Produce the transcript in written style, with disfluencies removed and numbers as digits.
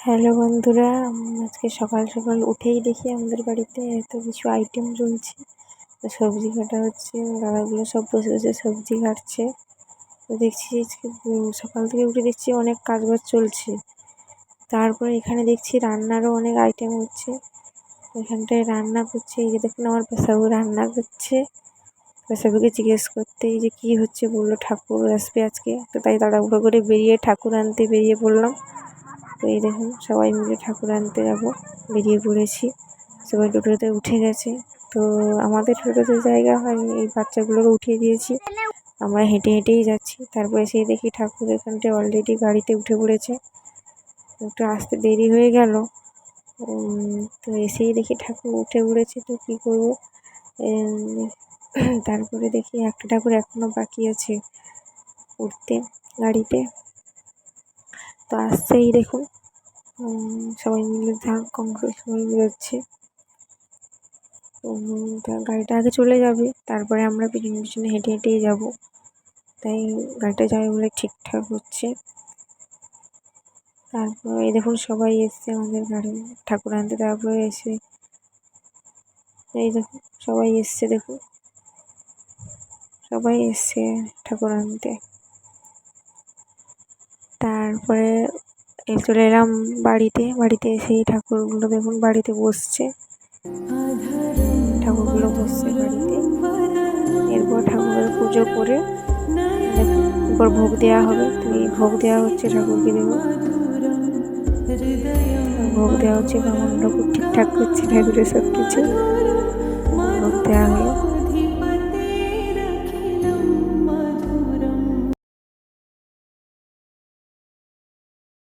Hello বন্ধুরা, আজকে সকাল সকাল উঠেই দেখি আমাদের বাড়িতে এত কিছু আইটেম চলছে। তো সবজি কাটা হচ্ছে, দাদাগুলো সব বসে বসে সবজি কাটছে। তো দেখছি আজকে সকাল থেকে উঠে দেখছি অনেক কাজবাজ চলছে। তারপরে এখানে দেখছি রান্নারও অনেক আইটেম হচ্ছে। এখানটায় রান্না করছে, এই যে দেখুন আমার পেশাবু রান্না করছে। পেশাবুকে জিজ্ঞেস করতে এই যে কী হচ্ছে, বললো ঠাকুর আসবে আজকে। তো তাই তাড়াহুড়ো করে বেরিয়ে ঠাকুর আনতে বেরিয়ে পড়লাম। তো এই দেখুন সবাই মিলে ঠাকুর আনতে যাবো, বেরিয়ে পড়েছি। সবাই টোটোতে উঠে গেছে। তো আমাদের টোটোতে জায়গা হয়নি, এই বাচ্চাগুলোকে উঠিয়ে দিয়েছি, আমরা হেঁটে হেঁটেই যাচ্ছি। তারপরে সেই দেখি ঠাকুর এখানটায় অলরেডি গাড়িতে উঠে পড়েছে। একটু আসতে দেরি হয়ে গেল। তো এসেই দেখি ঠাকুর উঠে পড়েছে। তো কী করবো, তারপরে দেখি একটা ঠাকুর এখনও বাকি আছে উঠতে গাড়িতে। তো আসছেই দেখুন, সবাই মিলে সবাই বেরোচ্ছে। গাড়িটা আগে চলে যাবে, তারপরে আমরা পিছনে পিছনে হেঁটে হেঁটেই যাবো। তাই গাড়িটা যাবে বলে ঠিকঠাক হচ্ছে। তারপর এই দেখুন সবাই এসছে আমাদের গাড়ি ঠাকুর আনতে। তারপরে এসে এই দেখুন সবাই এসছে, দেখুন সবাই এসছে ঠাকুর আনতে। তারপরে চলে এলাম বাড়িতে এসেই ঠাকুরগুলো দেখুন বাড়িতে বসছে, ঠাকুরগুলো বসছে বাড়িতে। এরপর ঠাকুরের পুজো করে দেখুন এরপর ভোগ দেওয়া হবে। তো এই ভোগ দেওয়া হচ্ছে ঠাকুরকে, দেখুন ভোগ দেওয়া হচ্ছে। ব্রাহ্মণরা খুব ঠিকঠাক করছে ঠাকুরের সব কিছু। ভোগ দেওয়া হলো।